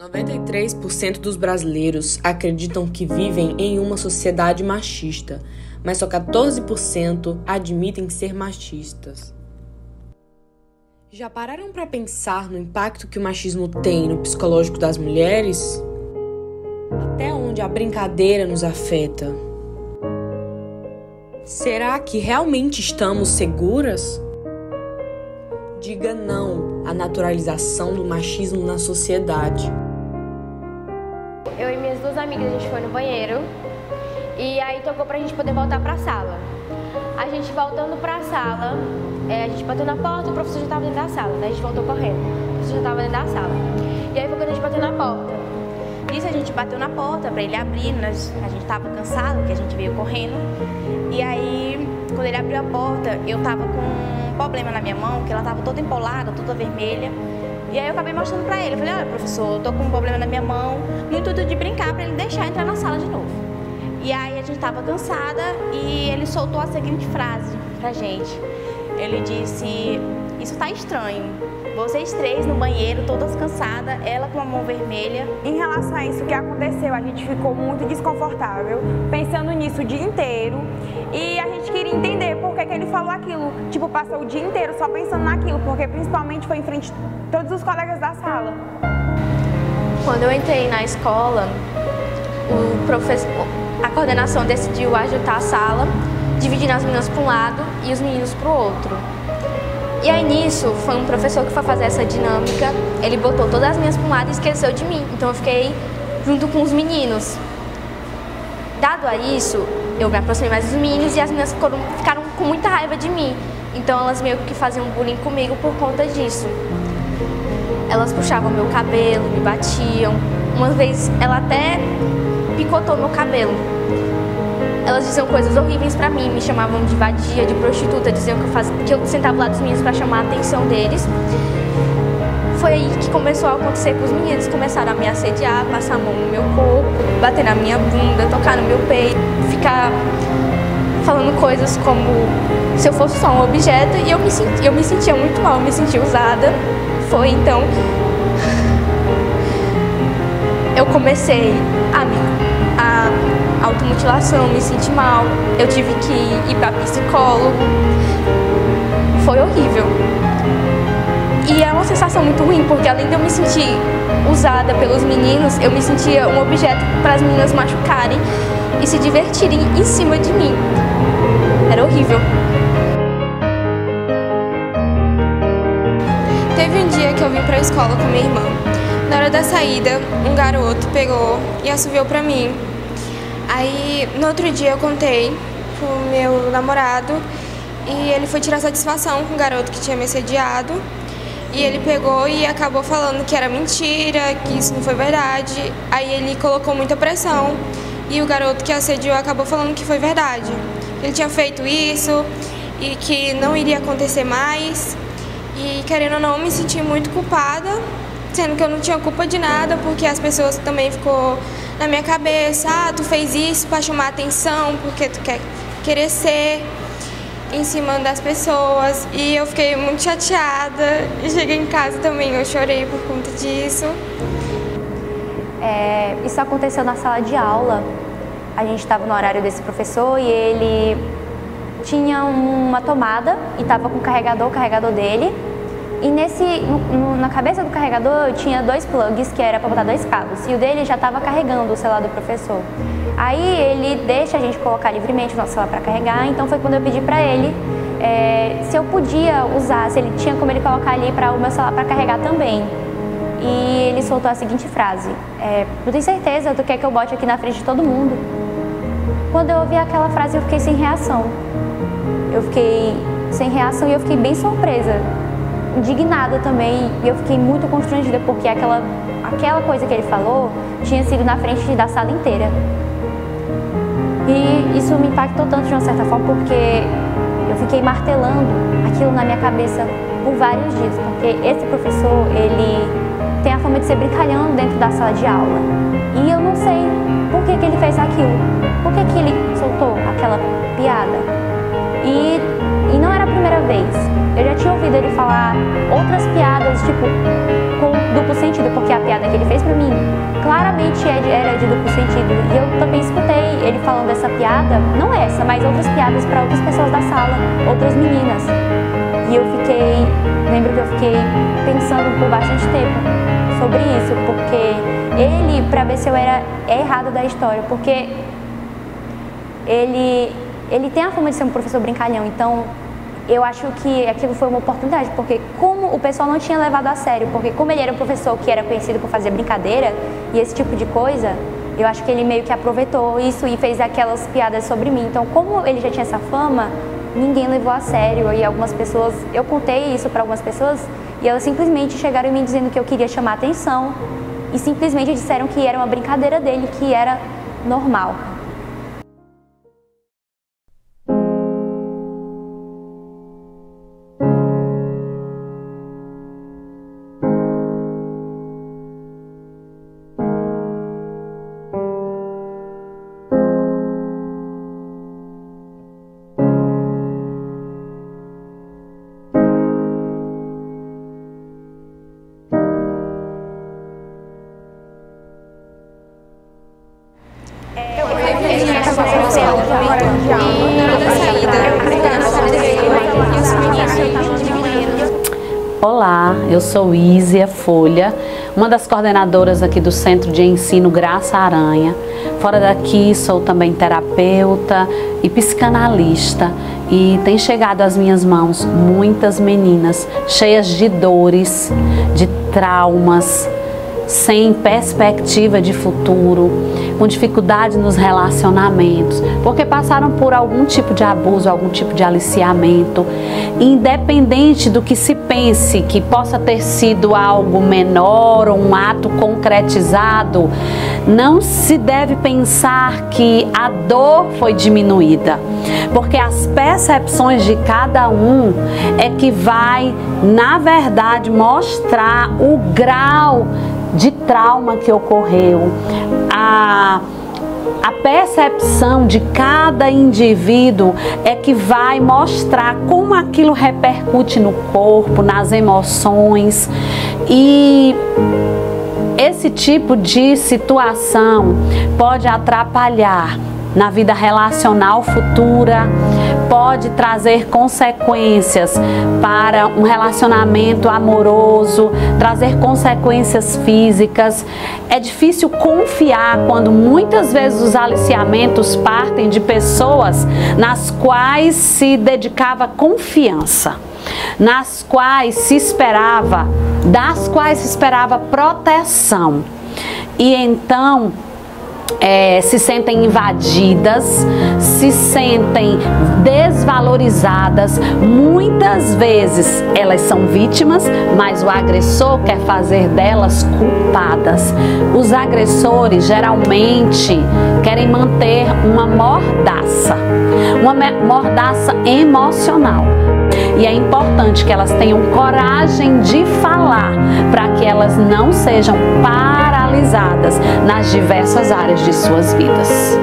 93% dos brasileiros acreditam que vivem em uma sociedade machista, mas só 14% admitem ser machistas. Já pararam para pensar no impacto que o machismo tem no psicológico das mulheres? Até onde a brincadeira nos afeta? Será que realmente estamos seguras? Diga não à naturalização do machismo na sociedade. Eu e minhas duas amigas, a gente foi no banheiro e aí tocou pra gente poder voltar pra sala. A gente voltando pra sala, a gente bateu na porta e o professor já tava dentro da sala, né? A gente voltou correndo, o professor já tava dentro da sala. E aí foi quando a gente bateu na porta. Nisso a gente bateu na porta pra ele abrir, a gente tava cansado, porque a gente veio correndo. E aí, quando ele abriu a porta, eu tava com um problema na minha mão, que ela tava toda empolada, toda vermelha. E aí eu acabei mostrando pra ele, eu falei, olha professor, eu tô com um problema na minha mão, no intuito de brincar pra ele deixar entrar na sala de novo. E aí a gente tava cansada e ele soltou a seguinte frase pra gente. Ele disse, isso tá estranho, vocês três no banheiro, todas cansadas, ela com a mão vermelha. Em relação a isso que aconteceu, a gente ficou muito desconfortável, pensando nisso o dia inteiro. E a gente queria entender por que ele falou aquilo. Tipo, passou o dia inteiro só pensando naquilo, porque principalmente foi em frente a todos os colegas da sala. Quando eu entrei na escola, a coordenação decidiu ajudar a sala, dividindo as meninas para um lado e os meninos para o outro. E aí nisso, foi um professor que foi fazer essa dinâmica, ele botou todas as meninas para um lado e esqueceu de mim. Então eu fiquei junto com os meninos. Dado a isso, eu me aproximei mais dos meninos e as meninas ficaram com muita raiva de mim. Então elas meio que faziam bullying comigo por conta disso. Elas puxavam meu cabelo, me batiam. Uma vez ela até picotou meu cabelo. Elas diziam coisas horríveis pra mim, me chamavam de vadia, de prostituta, diziam que eu sentava lá dos meninos pra chamar a atenção deles. Foi aí que começou a acontecer com os meninos, começaram a me assediar, passar a mão no meu corpo, bater na minha bunda, tocar no meu peito, ficar falando coisas como se eu fosse só um objeto, e eu me sentia muito mal, eu me sentia usada. Foi então eu comecei a automutilação, me senti mal, eu tive que ir para psicólogo, foi horrível. E é uma sensação muito ruim, porque além de eu me sentir usada pelos meninos, eu me sentia um objeto para as meninas machucarem e se divertirem em cima de mim. Era horrível. Teve um dia que eu vim para a escola com minha irmã. Na hora da saída, um garoto pegou e assoviou para mim. Aí, no outro dia, eu contei pro meu namorado e ele foi tirar satisfação com o garoto que tinha me assediado. E ele pegou e acabou falando que era mentira, que isso não foi verdade. Aí ele colocou muita pressão e o garoto que assediou acabou falando que foi verdade. Ele tinha feito isso e que não iria acontecer mais. E, querendo ou não, me senti muito culpada, sendo que eu não tinha culpa de nada, porque as pessoas também ficou na minha cabeça, tu fez isso para chamar atenção, porque tu quer crescer em cima das pessoas. E eu fiquei muito chateada e cheguei em casa também, eu chorei por conta disso. Isso aconteceu na sala de aula. A gente estava no horário desse professor e ele tinha uma tomada e estava com o carregador dele. E na cabeça do carregador tinha dois plugs que era para botar dois cabos. E o dele já estava carregando o celular do professor. Aí ele deixa a gente colocar livremente o nosso celular para carregar. Então foi quando eu pedi para ele se eu podia usar, se ele tinha como ele colocar ali para o meu celular para carregar também. E ele soltou a seguinte frase: não tenho certeza, tu quer que eu bote aqui na frente de todo mundo? Quando eu ouvi aquela frase eu fiquei sem reação. Eu fiquei sem reação e eu fiquei bem surpresa, indignada também, e eu fiquei muito constrangida porque aquela coisa que ele falou tinha sido na frente da sala inteira. E isso me impactou tanto de uma certa forma porque eu fiquei martelando aquilo na minha cabeça por vários dias, porque esse professor, ele tem a fama de ser brincalhão dentro da sala de aula. E eu não sei por que ele fez aquilo, por que ele soltou aquela piada. E não era a primeira vez. Eu já tinha ouvido ele falar outras piadas, tipo, com duplo sentido, porque a piada que ele fez pra mim falando dessa piada, não essa, mas outras piadas para outras pessoas da sala, outras meninas. E eu lembro que eu fiquei pensando por bastante tempo sobre isso, porque ele, para ver se eu era errada da história, porque ele tem a fama de ser um professor brincalhão, então eu acho que aquilo foi uma oportunidade, porque como o pessoal não tinha levado a sério, porque como ele era um professor que era conhecido por fazer brincadeira e esse tipo de coisa, eu acho que ele meio que aproveitou isso e fez aquelas piadas sobre mim. Então, como ele já tinha essa fama, ninguém levou a sério, e algumas pessoas, eu contei isso para algumas pessoas e elas simplesmente chegaram em mim dizendo que eu queria chamar atenção e simplesmente disseram que era uma brincadeira dele, que era normal. Olá, eu sou Ísia Folha, uma das coordenadoras aqui do Centro de Ensino Graça Aranha. Fora daqui sou também terapeuta e psicanalista, e tem chegado às minhas mãos muitas meninas cheias de dores, de traumas, sem perspectiva de futuro, com dificuldade nos relacionamentos, porque passaram por algum tipo de abuso, algum tipo de aliciamento. Independente do que se pense que possa ter sido algo menor ou um ato concretizado, não se deve pensar que a dor foi diminuída, porque as percepções de cada um é que vai, na verdade, mostrar o grau de trauma que ocorreu. A percepção de cada indivíduo é que vai mostrar como aquilo repercute no corpo, nas emoções, e esse tipo de situação pode atrapalhar na vida relacional futura, pode trazer consequências para um relacionamento amoroso, trazer consequências físicas. É difícil confiar quando muitas vezes os aliciamentos partem de pessoas nas quais se dedicava confiança, nas quais se esperava, das quais se esperava proteção. E então se sentem invadidas, se sentem desvalorizadas. Muitas vezes elas são vítimas, mas o agressor quer fazer delas culpadas. Os agressores geralmente querem manter uma mordaça emocional. E é importante que elas tenham coragem de falar, para que elas não sejam paralisadas nas diversas áreas de suas vidas.